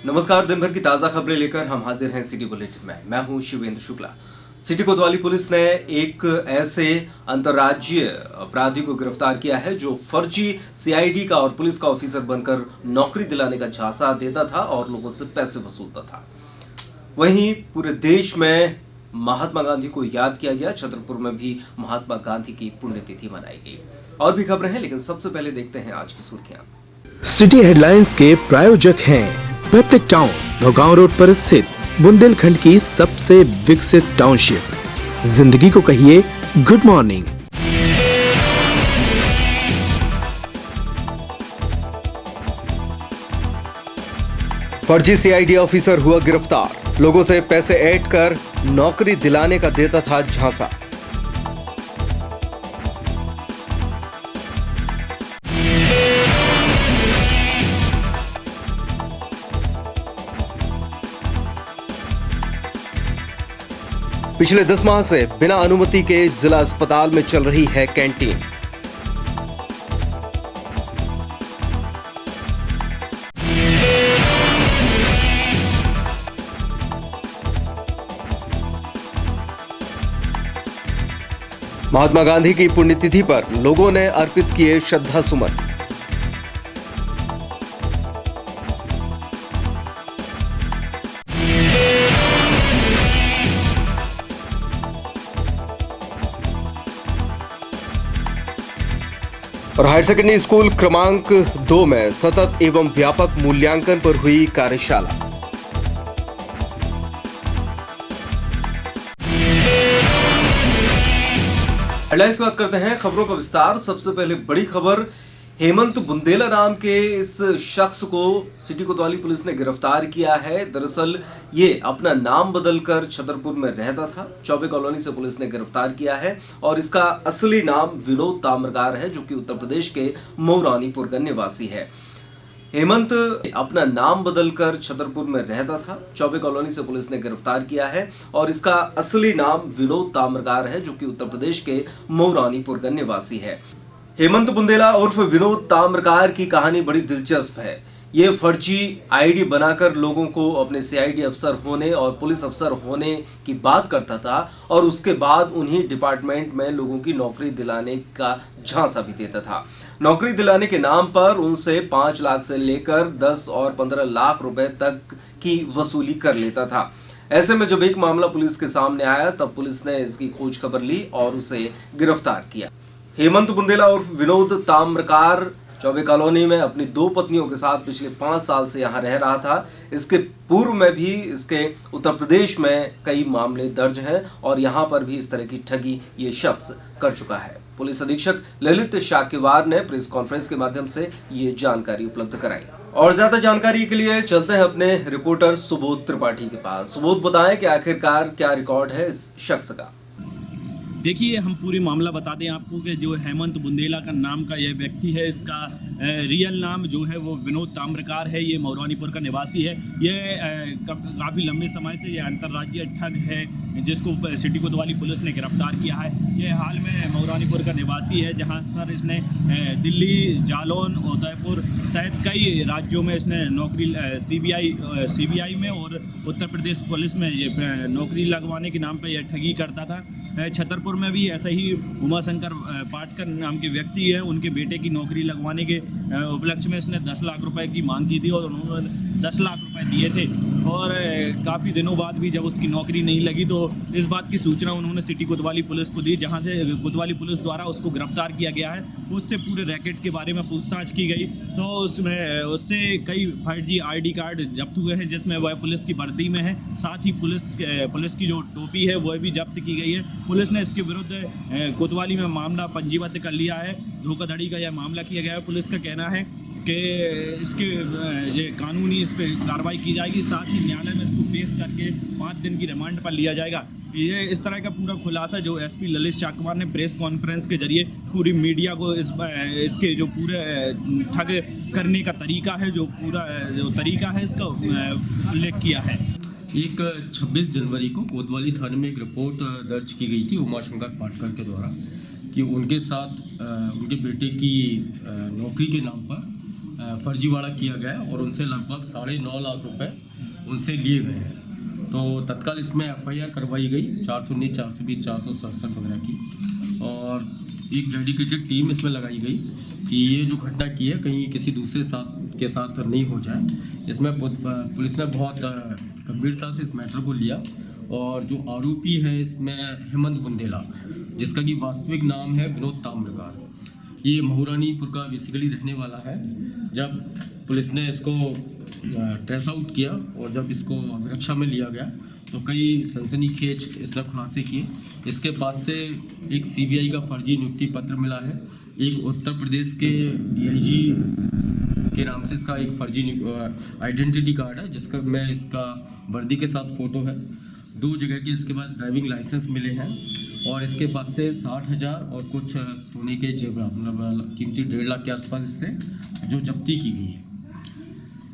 नमस्कार, दिन भर की ताजा खबरें लेकर हम हाजिर हैं सिटी बुलेटिन में। मैं हूं शिवेंद्र शुक्ला। सिटी कोतवाली पुलिस ने एक ऐसे अंतर्राज्यीय अपराधी को गिरफ्तार किया है जो फर्जी सीआईडी का और पुलिस का ऑफिसर बनकर नौकरी दिलाने का झांसा देता था और लोगों से पैसे वसूलता था। वहीं पूरे देश में महात्मा गांधी को याद किया गया। छतरपुर में भी महात्मा गांधी की पुण्यतिथि मनाई गई। और भी खबरें हैं, लेकिन सबसे पहले देखते हैं आज की सुर्खियां। सिटी हेडलाइंस के प्रायोजक हैं पेप्टिक टाउन, नौगांव रोड पर स्थित बुंदेलखंड की सबसे विकसित टाउनशिप। जिंदगी को कहिए गुड मॉर्निंग। फर्जी सीआईडी ऑफिसर हुआ गिरफ्तार। लोगों से पैसे ऐड कर नौकरी दिलाने का देता था झांसा। पिछले 10 माह से बिना अनुमति के जिला अस्पताल में चल रही है कैंटीन। महात्मा गांधी की पुण्यतिथि पर लोगों ने अर्पित किए श्रद्धा सुमन। और हायर सेकेंडरी स्कूल क्रमांक 2 में सतत एवं व्यापक मूल्यांकन पर हुई कार्यशाला। हेडलाइंस की बात करते हैं, खबरों का विस्तार। सबसे पहले बड़ी खबर, हेमंत बुंदेला नाम के इस शख्स को सिटी कोतवाली पुलिस ने गिरफ्तार किया है। दरअसल ये अपना नाम बदलकर छतरपुर में रहता था। चौबे कॉलोनी से पुलिस ने गिरफ्तार किया है और इसका असली नाम विनोद ताम्रकार है, जो कि उत्तर प्रदेश के मऊरानीपुर का निवासी है। हेमंत अपना नाम बदलकर छतरपुर में रहता था। चौबे कॉलोनी से पुलिस ने गिरफ्तार किया है और इसका असली नाम विनोद ताम्रकार है, जो कि उत्तर प्रदेश के मऊरानीपुर का निवासी है। हेमंत बुंदेला उर्फ विनोद ताम्रकार की कहानी बड़ी दिलचस्प है। ये फर्जी आईडी बनाकर लोगों को अपने सीआईडी अफसर होने और पुलिस अफसर होने की बात करता था और उसके बाद उन्हीं डिपार्टमेंट में लोगों की नौकरी दिलाने का झांसा भी देता था। नौकरी दिलाने के नाम पर उनसे 5 लाख से लेकर 10 और 15 लाख रुपए तक की वसूली कर लेता था। ऐसे में जब एक मामला पुलिस के सामने आया, तब पुलिस ने इसकी खोज खबर ली और उसे गिरफ्तार किया। हेमंत बुंदेला उर्फ विनोद ताम्रकार चौबे कॉलोनी में अपनी 2 पत्नियों के साथ पिछले 5 साल से यहाँ रह रहा था। इसके पूर्व में भी इसके उत्तर प्रदेश में कई मामले दर्ज हैं और यहाँ पर भी इस तरह की ठगी ये शख्स कर चुका है। पुलिस अधीक्षक ललित शाकिवार ने प्रेस कॉन्फ्रेंस के माध्यम से ये जानकारी उपलब्ध कराई। और ज्यादा जानकारी के लिए चलते हैं अपने रिपोर्टर सुबोध त्रिपाठी के पास। सुबोध, बताएं कि आखिरकार क्या रिकॉर्ड है इस शख्स का। देखिए, हम पूरी मामला बता दें आपको कि जो हेमंत बुंदेला का नाम का यह व्यक्ति है, इसका रियल नाम जो है वो विनोद ताम्रकार है। ये मऊरानीपुर का निवासी है। ये काफ़ी लंबे समय से ये अंतर्राज्यीय ठग है जिसको सिटी कोतवाली पुलिस ने गिरफ्तार किया है। ये हाल में मऊरानीपुर का निवासी है, जहां पर इसने दिल्ली, जालौन, उदयपुर सहित कई राज्यों में इसने नौकरी सीबीआई में और उत्तर प्रदेश पुलिस में ये नौकरी लगवाने के नाम पर यह ठगी करता था। छतरपुर में भी ऐसा ही उमाशंकर पाटकर नाम के व्यक्ति है, उनके बेटे की नौकरी लगवाने के उपलक्ष्य में इसने 10 लाख रुपए की मांग की थी और उन्होंने 10 लाख रुपए दिए थे। और काफ़ी दिनों बाद भी जब उसकी नौकरी नहीं लगी तो इस बात की सूचना उन्होंने सिटी कोतवाली पुलिस को दी, जहां से कोतवाली पुलिस द्वारा उसको गिरफ्तार किया गया है। उससे पूरे रैकेट के बारे में पूछताछ की गई तो उससे कई फर्जी आईडी कार्ड जब्त हुए हैं, जिसमें वह पुलिस की वर्दी में है। साथ ही पुलिस की जो टोपी है वह भी जब्त की गई है। पुलिस ने इसके विरुद्ध कोतवाली में मामला पंजीबद्ध कर लिया है। धोखाधड़ी का यह मामला किया गया है। पुलिस का कहना है कि इसके ये कानूनी इस पर कार्रवाई की जाएगी। साथ ही न्यायालय में इसको पेश करके 5 दिन की रिमांड पर लिया जाएगा। ये इस तरह का पूरा खुलासा जो एसपी ललित शाकिवार ने प्रेस कॉन्फ्रेंस के जरिए पूरी मीडिया को इसके जो पूरे ठग करने का तरीका है, जो तरीका है इसका उल्लेख किया है। एक 26 जनवरी को कोतवाली थाने में एक रिपोर्ट दर्ज की गई थी उमाशंकर पाटकर के द्वारा कि उनके साथ उनके बेटे की नौकरी के नाम पर फर्जीवाड़ा किया गया है और उनसे लगभग 9.5 लाख रुपए उनसे लिए गए हैं। तो तत्काल इसमें FIR करवाई गई 419, 420, 467 वगैरह की, और एक डेडिकेटेड टीम इसमें लगाई गई कि ये जो घटना की है कहीं किसी दूसरे के साथ नहीं हो जाए। इसमें पुलिस ने बहुत गंभीरता से इस मैटर को लिया, और जो आरोपी है इसमें हेमंत बुंदेला, जिसका कि वास्तविक नाम है विनोद ताम्रकार, ये महुरानीपुर का बेसिकली रहने वाला है। जब पुलिस ने इसको ट्रेस आउट किया और जब इसको अभिरक्षा में लिया गया तो कई सनसनीखेज इसने खुलासे किए। इसके पास से एक CBI का फर्जी नियुक्ति पत्र मिला है, एक उत्तर प्रदेश के DIG के नाम से इसका एक फर्जी आइडेंटिटी कार्ड है, जिसका में इसका वर्दी के साथ फ़ोटो है। 2 जगह के इसके पास ड्राइविंग लाइसेंस मिले हैं, और इसके पास से 60,000 और कुछ सोने के जेवर, मतलब कीमती 1.5 लाख के आसपास इससे जो जब्ती की गई है।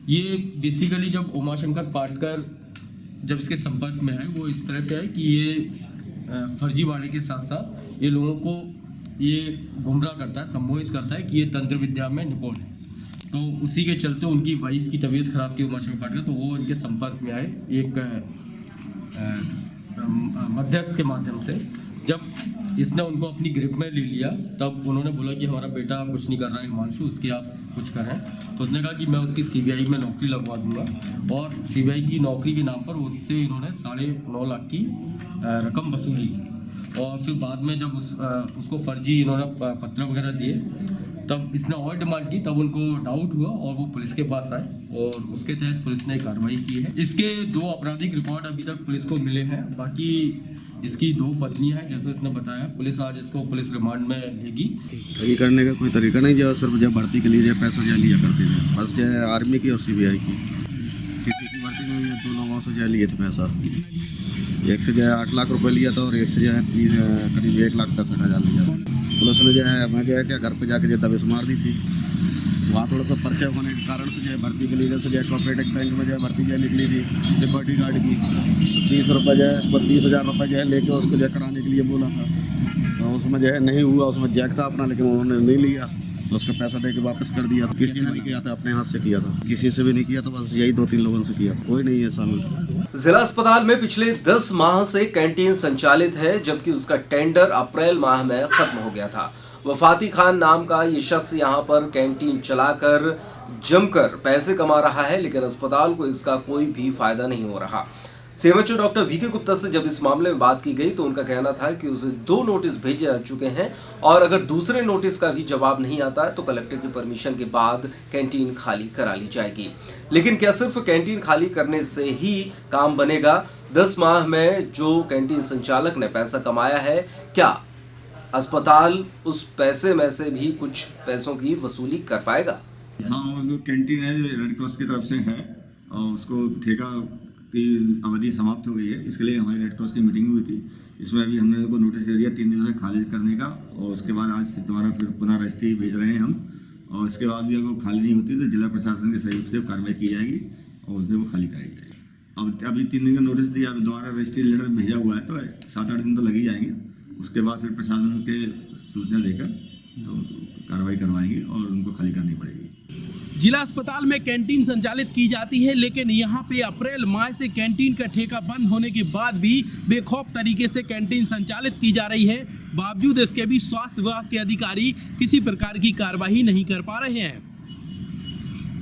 ये बेसिकली जब उमाशंकर पाटकर जब इसके संपर्क में है, वो इस तरह से है कि ये फर्जीवाड़े के साथ साथ ये लोगों को ये गुमराह करता है, सम्मोहित करता है कि ये तंत्र विद्या में निपुण है। तो उसी के चलते उनकी वाइफ की तबीयत खराब थी उमाशंकर पाटकर, तो वो इनके संपर्क में आए एक मध्यस्थ के माध्यम से। जब इसने उनको अपनी ग्रिप में ले लिया तब उन्होंने बोला कि हमारा बेटा कुछ नहीं कर रहा है हिमांशु, उसकी आप कुछ करें। तो उसने कहा कि मैं उसकी CBI में नौकरी लगवा दूंगा, और CBI की नौकरी के नाम पर उससे इन्होंने 9.5 लाख की रकम वसूली की। और फिर बाद में जब उसको फर्जी इन्होंने पत्र वगैरह दिए, तब इसने और डिमांड की, तब उनको डाउट हुआ और वो पुलिस के पास आए, और उसके तहत पुलिस ने कार्रवाई की है। इसके 2 आपराधिक रिकॉर्ड अभी तक पुलिस को मिले हैं। बाकी इसकी 2 पत्नियां हैं, जैसे इसने बताया। पुलिस आज इसको पुलिस रिमांड में लेगी। ठगी करने का कोई तरीका नहीं, जो सिर्फ जब भर्ती के लिए जो पैसा जो लिया करते थे, बस जो है आर्मी की और CBI की। किसी की भर्ती में 2 लोगों से जो लिए थे पैसा, एक से जो है 8 लाख रुपए लिया था और एक से जो है करीब 1,65,000 लिया था। पुलिस ने जो है मैं जो है क्या घर पे जाके जो दबिश मार दी थी। वहाँ थोड़ा सा परिचय होने के कारण से जो है भर्ती के लिए जैसे जो है कोऑपरेटिव बैंक में जो है भर्ती जो है निकली थी सिक्योरिटी गार्ड की, तो 30 रुपये जो है 32,000 रुपये जो है लेके उसको जो है कराने के लिए बोला था। तो उसमें जो है नहीं हुआ, उसमें जैक था अपना, लेकिन उन्होंने नहीं लिया, तो उसका पैसा दे के वापस कर दिया। तो किसी ने नहीं किया था, अपने हाथ से किया था, किसी से भी नहीं किया था, बस यही 2-3 लोगों से किया था, कोई नहीं है शामिल। जिला अस्पताल में पिछले 10 माह से कैंटीन संचालित है, जबकि उसका टेंडर अप्रैल माह में खत्म हो गया था। वफाती खान नाम का ये शख्स यहाँ पर कैंटीन चलाकर जमकर पैसे कमा रहा है, लेकिन अस्पताल को इसका कोई भी फायदा नहीं हो रहा। CMHO डॉक्टर VK गुप्ता से जब इस मामले में बात की गई तो उनका कहना था कि उसे 2 नोटिस भेजे जा चुके हैं, और अगर दूसरे नोटिस का भी जवाब नहीं आता है तो कलेक्टर की परमिशन के बाद कैंटीन खाली करा ली जाएगी। लेकिन क्या सिर्फ कैंटीन खाली करने से ही काम बनेगा? 10 माह में जो कैंटीन संचालक ने पैसा कमाया है, क्या अस्पताल उस पैसे में से भी कुछ पैसों की वसूली कर पाएगा? हाँ, उसको कैंटीन है जो रेड क्रॉस की तरफ से है, और उसको ठेका की अवधि समाप्त हो गई है। इसके लिए हमारी रेड क्रॉस की मीटिंग हुई थी। इसमें अभी हमने उनको नोटिस दे दिया 3 दिनों से खाली करने का, और उसके बाद आज फिर दोबारा फिर पुनः रजिस्ट्री भेज रहे हैं हम, और इसके बाद भी अगर वो खाली नहीं होती तो जिला प्रशासन के सहयोग से कार्रवाई की जाएगी और उस दिन वो खाली कराई जाएगी। अब अभी 3 दिन का नोटिस दिया, अभी दोबारा रजिस्ट्री लेटर भेजा हुआ है, तो 7-8 दिन तो लग ही जाएंगे। उसके बाद फिर प्रशासन के सूचना देकर तो कार्रवाई करवाएंगे और उनको खाली करनी पड़ेगी। जिला अस्पताल में कैंटीन संचालित की जाती है, लेकिन यहाँ पे अप्रैल माह से कैंटीन का ठेका बंद होने के बाद भी बेखौफ तरीके से कैंटीन संचालित की जा रही है। बावजूद इसके भी स्वास्थ्य विभाग के अधिकारी किसी प्रकार की कार्रवाई नहीं कर पा रहे हैं।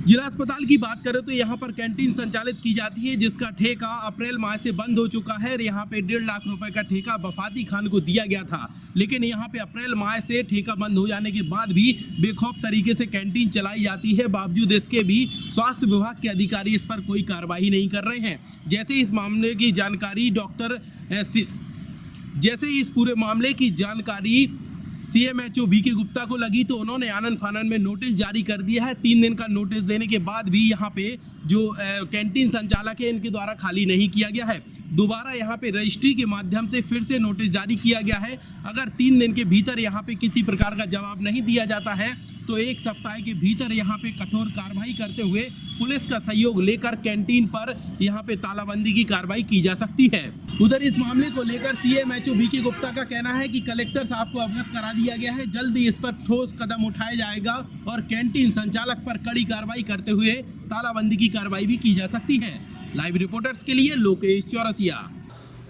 जिला अस्पताल की बात करें तो यहाँ पर कैंटीन संचालित की जाती है, जिसका ठेका अप्रैल माह से बंद हो चुका है। यहाँ पे 1.5 लाख रुपए का ठेका वफाती खान को दिया गया था, लेकिन यहाँ पे अप्रैल माह से ठेका बंद हो जाने के बाद भी बेखौफ तरीके से कैंटीन चलाई जाती है। बावजूद इसके भी स्वास्थ्य विभाग के अधिकारी इस पर कोई कार्रवाई नहीं कर रहे हैं। जैसे इस मामले की जानकारी इस पूरे मामले की जानकारी CMHO VK गुप्ता को लगी तो उन्होंने आनन फानन में नोटिस जारी कर दिया है। 3 दिन का नोटिस देने के बाद भी यहाँ पे जो कैंटीन संचालक है इनके द्वारा खाली नहीं किया गया है। दोबारा यहाँ पे रजिस्ट्री के माध्यम से फिर से नोटिस जारी किया गया है। अगर 3 दिन के भीतर यहाँ पे किसी प्रकार का जवाब नहीं दिया जाता है तो 1 सप्ताह के भीतर यहाँ पे कठोर कार्रवाई करते हुए पुलिस का सहयोग लेकर कैंटीन पर यहाँ पे तालाबंदी की कार्रवाई की जा सकती है। उधर इस मामले को लेकर सीएमएचओ वीके गुप्ता का कहना है कि कलेक्टर साहब को अवगत करा दिया गया है, जल्दी इस पर ठोस कदम उठाया जाएगा और कैंटीन संचालक पर कड़ी कार्रवाई करते हुए तालाबंदी की कार्रवाई भी की जा सकती है। लाइव रिपोर्टर्स के लिए लोकेश चौरसिया।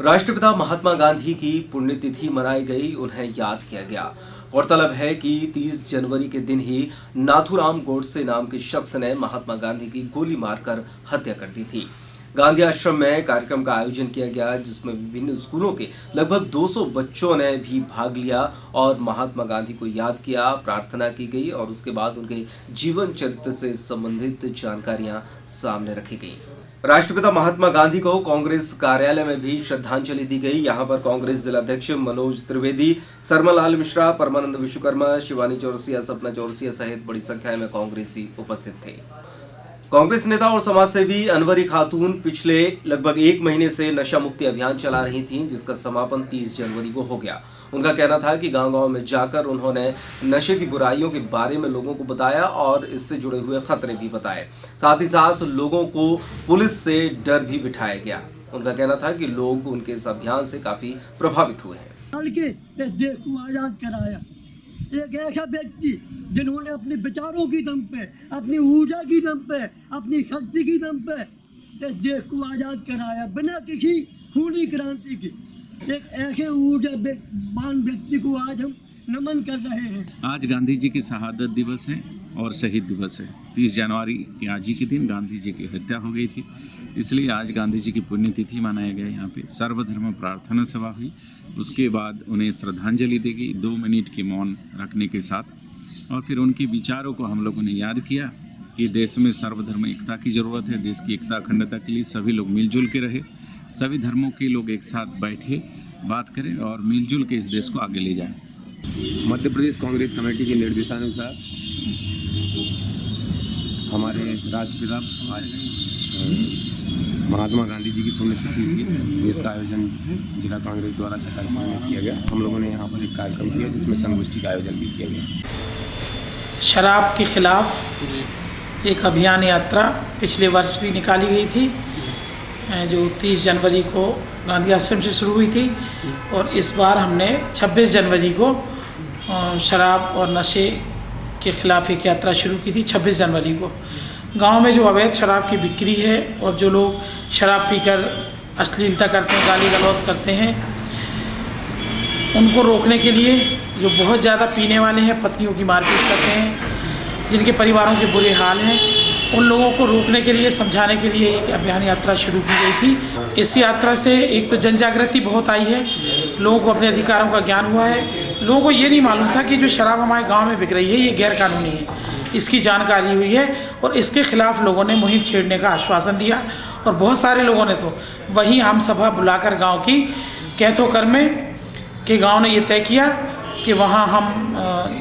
राष्ट्रपिता महात्मा गांधी की पुण्यतिथि मनाई गई, उन्हें याद किया गया। गौरतलब है कि 30 जनवरी के दिन ही नाथूराम गोडसे नाम के शख्स ने महात्मा गांधी की गोली मारकर हत्या कर दी थी। गांधी आश्रम में कार्यक्रम का आयोजन किया गया जिसमें विभिन्न स्कूलों के लगभग 200 बच्चों ने भी भाग लिया और महात्मा गांधी को याद किया, प्रार्थना की गई और उसके बाद उनके जीवन चरित्र से संबंधित जानकारियां सामने रखी गई। राष्ट्रपिता महात्मा गांधी को कांग्रेस कार्यालय में भी श्रद्धांजलि दी गई। यहां पर कांग्रेस जिलाध्यक्ष मनोज त्रिवेदी, सरमलाल मिश्रा, परमानंद विश्वकर्मा, शिवानी चौरसिया, सपना चौरसिया सहित बड़ी संख्या में कांग्रेसी उपस्थित थे। कांग्रेस नेता और समाजसेवी अनवरी खातून पिछले लगभग 1 महीने से नशा मुक्ति अभियान चला रही थीं, जिसका समापन 30 जनवरी को हो गया। उनका कहना था कि गांव-गांव में जाकर उन्होंने नशे की बुराइयों के बारे में लोगों को बताया और इससे जुड़े हुए खतरे भी बताए। साथ ही साथ लोगों को पुलिस से डर भी बिठाया गया। उनका कहना था कि लोग उनके इस अभियान से काफी प्रभावित हुए हैं। इस देश को आजाद कराया एक ऐसा व्यक्ति जिन्होंने अपने विचारों की दम पे, अपनी ऊर्जा की दम पे, अपनी शक्ति की दम पे इस देश को आजाद कराया बिना किसी खूनी क्रांति की। एक ऐसे ऊर्जावान व्यक्ति को आज हम नमन कर रहे हैं। आज गांधी जी की शहादत दिवस है और शहीद दिवस है। 30 जनवरी के आज ही के दिन गांधी जी की हत्या हो गई थी, इसलिए आज गांधी जी की पुण्यतिथि मनाया गया। यहाँ पे सर्वधर्म प्रार्थना सभा हुई, उसके बाद उन्हें श्रद्धांजलि दी गई 2 मिनट की मौन रखने के साथ, और फिर उनके विचारों को हम लोगों ने याद किया कि देश में सर्वधर्म एकता की ज़रूरत है। देश की एकता अखंडता के लिए सभी लोग मिलजुल के रहे, सभी धर्मों के लोग एक साथ बैठे, बात करें और मिलजुल के इस देश को आगे ले जाएं। मध्य प्रदेश कांग्रेस कमेटी के निर्देशानुसार हमारे राष्ट्रपिता आज महात्मा गांधी जी की पुण्यतिथि थी, जिसका आयोजन जिला कांग्रेस द्वारा छतरपुर में किया गया। हम लोगों ने यहाँ पर एक कार्यक्रम किया जिसमें संगोष्ठी का आयोजन भी किया गया। शराब के खिलाफ एक अभियान यात्रा पिछले वर्ष भी निकाली गई थी, जो 30 जनवरी को गांधी आश्रम से शुरू हुई थी, और इस बार हमने 26 जनवरी को शराब और नशे के खिलाफ एक यात्रा शुरू की थी। 26 जनवरी को गांव में जो अवैध शराब की बिक्री है और जो लोग शराब पीकर अश्लीलता करते हैं, गाली गलौज करते हैं, उनको रोकने के लिए, जो बहुत ज़्यादा पीने वाले हैं, पत्नियों की मारपीट करते हैं, जिनके परिवारों के बुरे हाल हैं, उन लोगों को रोकने के लिए, समझाने के लिए एक अभियान यात्रा शुरू की गई थी। इस यात्रा से एक तो जन जागृति बहुत आई है, लोगों को अपने अधिकारों का ज्ञान हुआ है। लोगों को ये नहीं मालूम था कि जो शराब हमारे गांव में बिक रही है ये गैरकानूनी है, इसकी जानकारी हुई है और इसके खिलाफ लोगों ने मुहिम छेड़ने का आश्वासन दिया। और बहुत सारे लोगों ने तो वहीं आम सभा बुलाकर गाँव की कैथोकर में कि गाँव ने ये तय किया कि वहाँ हम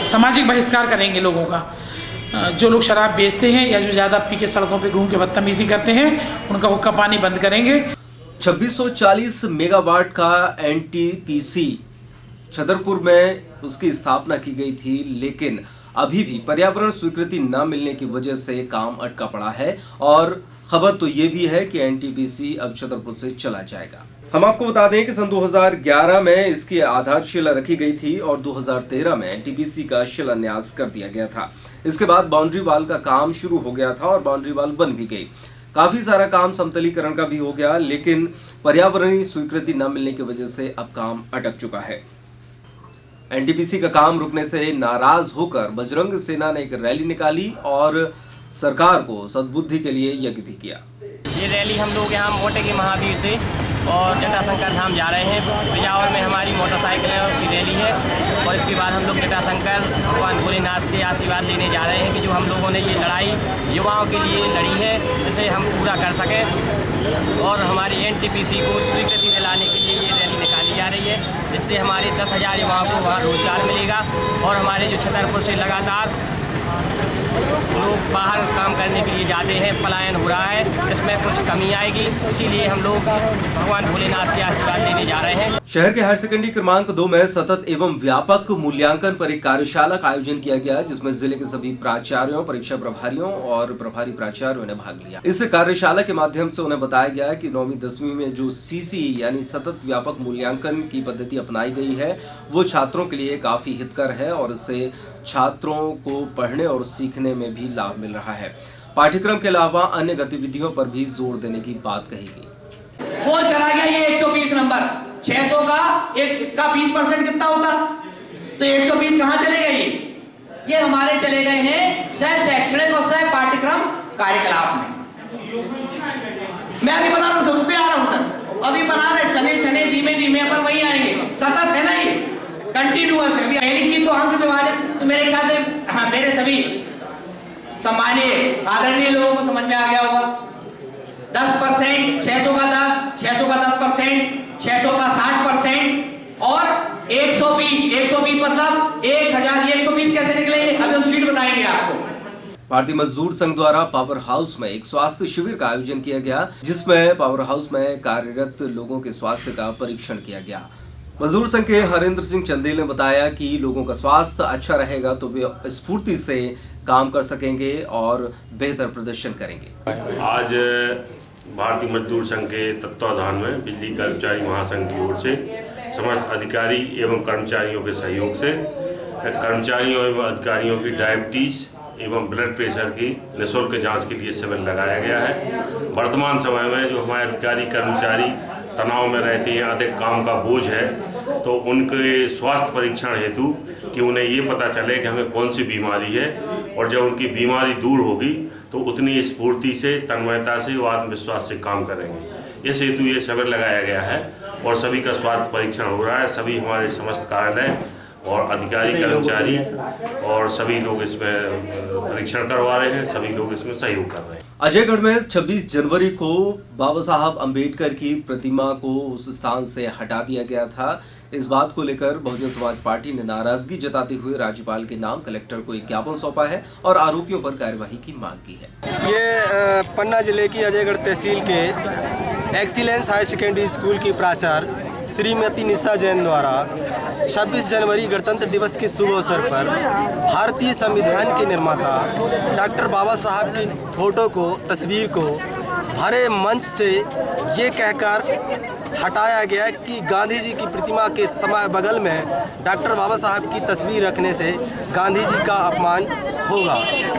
सामाजिक बहिष्कार करेंगे लोगों का। जो लोग शराब बेचते हैं या जो ज़्यादा पी के सड़कों पे घूम के बदतमीजी करते हैं, उनका हुक्का पानी बंद करेंगे। 2640 मेगावाट का एनटीपीसी छतरपुर में उसकी स्थापना की गई थी, लेकिन अभी भी पर्यावरण स्वीकृति न मिलने की वजह से काम अटका पड़ा है। और खबर तो ये भी है कि एनटीपीसी अब छतरपुर से चला जाएगा। हम आपको बता दें कि सन 2011 में इसकी आधारशिला रखी गई थी और 2013 में एनटीपीसी का शिलान्यास कर दिया गया था। इसके बाद बाउंड्री वाल का काम शुरू हो गया था और बाउंड्री वाल बन भी गई। काफी सारा काम समतलीकरण का भी हो गया, लेकिन पर्यावरणीय स्वीकृति न मिलने की वजह से अब काम अटक चुका है। एनटीपीसी का काम रुकने से नाराज होकर बजरंग सेना ने एक रैली निकाली और सरकार को सद्बुद्धि के लिए यज्ञ भी किया। ये रैली हम लोग यहाँ मोटे के महावीर से और जटाशंकर धाम जा रहे हैं। बिजावर में हमारी मोटरसाइकिलों की रैली है और इसके बाद हम लोग जटाशंकर भगवान भोलेनाथ से आशीर्वाद लेने जा रहे हैं कि जो हम लोगों ने ये लड़ाई युवाओं के लिए लड़ी है, इसे हम पूरा कर सकें और हमारी एनटीपीसी को स्वीकृति दिलाने के लिए ये रैली निकाली जा रही है, जिससे हमारे 10,000 युवाओं को वहाँ रोजगार मिलेगा और हमारे जो छतरपुर से लगातार लोग बाहर काम करने के लिए जाते हैं, पलायन हो रहा है, इसमें कुछ कमी आएगी। इसीलिए हम लोग भगवान भोलेनाथ से आशीर्वाद लेने जा रहे हैं। शहर के हायर सेकेंडरी क्रमांक 2 में सतत एवं व्यापक मूल्यांकन पर एक कार्यशाला का आयोजन किया गया, जिसमें जिले के सभी प्राचार्यों, परीक्षा प्रभारियों और प्रभारी प्राचार्यों ने भाग लिया। इस कार्यशाला के माध्यम से उन्हें बताया गया कि 9वीं 10वीं में जो सीसी यानी सतत व्यापक मूल्यांकन की पद्धति अपनाई गई है वो छात्रों के लिए काफी हितकर है और इससे छात्रों को पढ़ने और सीखने में भी लाभ मिल रहा है। पाठ्यक्रम के अलावा अन्य गतिविधियों पर भी जोर देने की बात कही गई। वो चला गया ये 120 नंबर, 600 का 20% कितना होता, तो 120 कहाँ चले गए? ये हमारे चले गए हैं सह शैक्षणिक और सह पाठ्यक्रम कार्यकलाप में। मैं अभी बता रहा हूँ, उस पे आ रहा हूँ सर, अभी बना रहे शनि धीमे धीमे अपन वही आएंगे। सतत है ना, ये कंटिन्यूअस है। अभी पहली चीज तो अंक विभाजन, तो मेरे ख्याल से हाँ मेरे सभी सम्मानीय आदरणीय लोगों को समझ में आ गया होगा। 10%, 600 का 10, 600 का 10%, 600 का 60% और 120 मतलब 1120 कैसे निकलेंगे अभी हम सीट बताएंगे आपको। भारतीय मजदूर संघ द्वारा पावर हाउस में एक स्वास्थ्य शिविर का आयोजन किया गया, जिसमें पावर हाउस में कार्यरत लोगों के स्वास्थ्य का परीक्षण किया गया। मजदूर संघ के हरेंद्र सिंह चंदेल ने बताया कि लोगों का स्वास्थ्य अच्छा रहेगा तो वे स्फूर्ति से काम कर सकेंगे और बेहतर प्रदर्शन करेंगे। आज भारतीय मजदूर संघ के तत्वाधान में बिजली कर्मचारी महासंघ की ओर से समस्त अधिकारी एवं कर्मचारियों के सहयोग से कर्मचारियों एवं अधिकारियों की डायबिटीज एवं ब्लड प्रेशर की निःशुल्क जांच के लिए शिविर लगाया गया है। वर्तमान समय में जो हमारे अधिकारी कर्मचारी तनाव में रहते हैं, अधिक काम का बोझ है, तो उनके स्वास्थ्य परीक्षण हेतु कि उन्हें ये पता चले कि हमें कौन सी बीमारी है और जब उनकी बीमारी दूर होगी तो उतनी स्फूर्ति से, तन्मयता से व आत्मविश्वास से काम करेंगे। इस हेतु ये शिविर लगाया गया है और सभी का स्वास्थ्य परीक्षण हो रहा है। सभी हमारे समस्त कार्यालय और अधिकारी कर्मचारी और सभी लोग इसमें परीक्षण करवा रहे हैं, सभी लोग इसमें सहयोग कर रहे हैं। अजयगढ़ में 26 जनवरी को बाबा साहब अंबेडकर की प्रतिमा को उस स्थान से हटा दिया गया था। इस बात को लेकर बहुजन समाज पार्टी ने नाराजगी जताते हुए राज्यपाल के नाम कलेक्टर को एक ज्ञापन सौंपा है और आरोपियों पर कार्यवाही की मांग की है। ये पन्ना जिले की अजयगढ़ तहसील के एक्सीलेंस हायर सेकेंडरी स्कूल की प्राचार्य श्रीमती निशा जैन द्वारा 26 जनवरी गणतंत्र दिवस के शुभ अवसर पर भारतीय संविधान के निर्माता डॉक्टर बाबा साहब की फोटो को, तस्वीर को भरे मंच से ये कहकर हटाया गया कि गांधी जी की प्रतिमा के बगल में डॉक्टर बाबा साहब की तस्वीर रखने से गांधी जी का अपमान होगा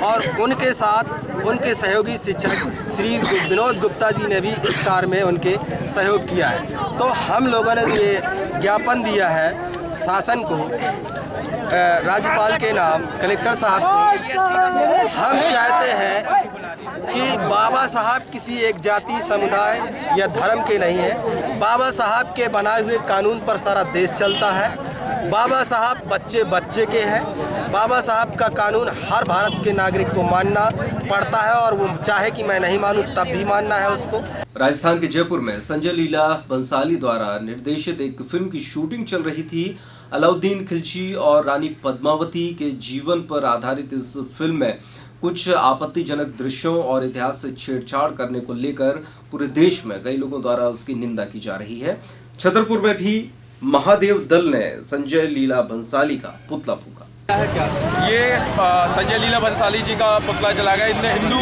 और उनके साथ उनके सहयोगी शिक्षक श्री विनोद गुप्ता जी ने भी इस कार्य में उनके सहयोग किया है। तो हम लोगों ने ये ज्ञापन दिया है शासन को, राज्यपाल के नाम कलेक्टर साहब को। हम चाहते हैं कि बाबा साहब किसी एक जाति, समुदाय या धर्म के नहीं है। बाबा साहब के बनाए हुए कानून पर सारा देश चलता है। बाबा साहब बच्चे बच्चे के हैं। बाबा साहब का कानून हर भारत के नागरिक को मानना पड़ता है और वो चाहे कि मैं नहीं मानूं तब भी मानना है उसको। राजस्थान के जयपुर में संजय लीला बंसाली द्वारा निर्देशित एक फिल्म की शूटिंग चल रही थी। अलाउद्दीन खिलजी और रानी पद्मावती के जीवन पर आधारित इस फिल्म में कुछ आपत्तिजनक दृश्यों और इतिहास से छेड़छाड़ करने को लेकर पूरे देश में कई लोगों द्वारा उसकी निंदा की जा रही है। छतरपुर में भी महादेव दल ने संजय लीला बंसाली का पुतला फूंका। ये संजय लीला बंसाली जी का पुतला जला गया। इनने हिंदू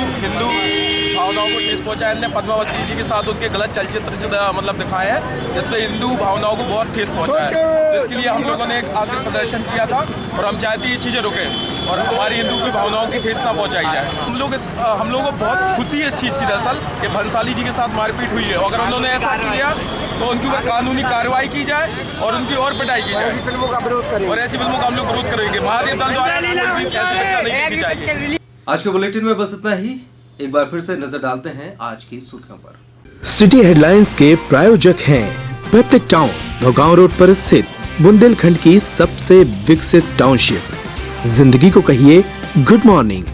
भावनाओं को ठेस पहुंचाया। इनने पद्मावती जी के साथ उनके गलत चलचित्र मतलब दिखाए हैं, जिससे हिंदू भावनाओं को बहुत ठेस पहुंचाया है। तो इसके लिए हम लोगों ने एक आगे प्रदर्शन किया था और हम चाहते हैं ये चीज़ें रुकें और हमारी हिंदू की भावनाओं की ठेस ना पहुंचाई जाए। हम लोगों को बहुत खुशी है इस चीज़ की दरअसल कि बंसाली जी के साथ मारपीट हुई है। अगर उन्होंने ऐसा किया तो उनके ऊपर कानूनी कार्रवाई की जाए और उनकी और पिटाई की जाए। फिल्मों का विरोध करेंगे और ऐसी फिल्मों का हम लोग विरोध करेंगे। महादेव दल द्वारा ऐसी बच्चा नहीं देखी जाएगी। आज के बुलेटिन में बस इतना ही। एक बार फिर से नजर डालते हैं आज की सुर्खियों पर। सिटी हेडलाइंस के प्रायोजक हैं पेप्टिक टाउन, नौगांव रोड पर स्थित बुंदेलखंड की सबसे विकसित टाउनशिप। जिंदगी को कहिए गुड मॉर्निंग।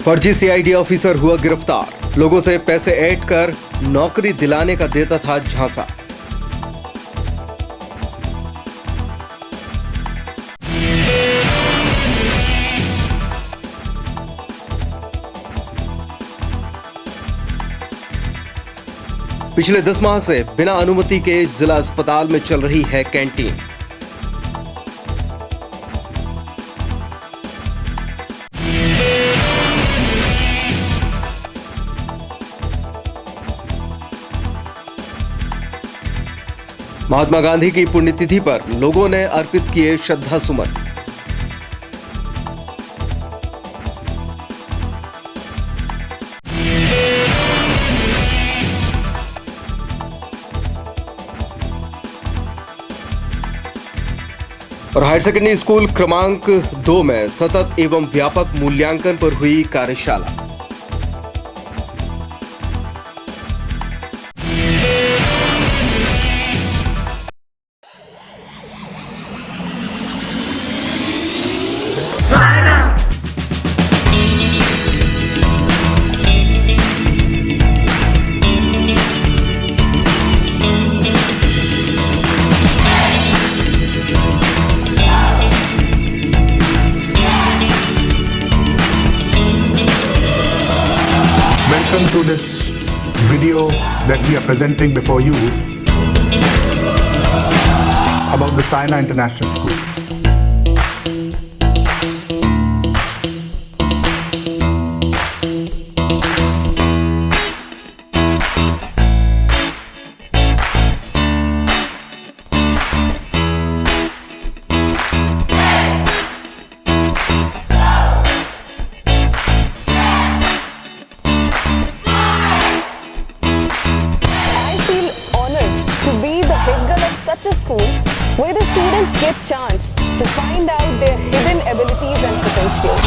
फर्जी सीआईडी ऑफिसर हुआ गिरफ्तार। लोगों से पैसे ऐड कर नौकरी दिलाने का देता था झांसा। पिछले 10 माह से बिना अनुमति के जिला अस्पताल में चल रही है कैंटीन। महात्मा गांधी की पुण्यतिथि पर लोगों ने अर्पित किए श्रद्धा सुमन। और हायर सेकेंडरी स्कूल क्रमांक 2 में सतत एवं व्यापक मूल्यांकन पर हुई कार्यशाला। Welcome to this video that we are presenting before you about the Saina International School. Such a school where the students get chance to find out their hidden abilities and potentials.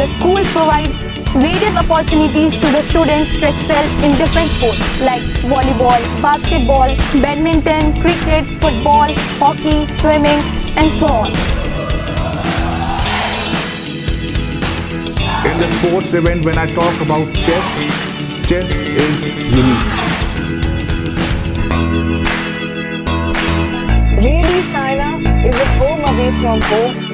The school provides various opportunities to the students to excel in different sports like volleyball, basketball, badminton, cricket, football, hockey, swimming, and so on. In the sports event, when I talk about chess, chess is unique. Really, Saina is a home away from home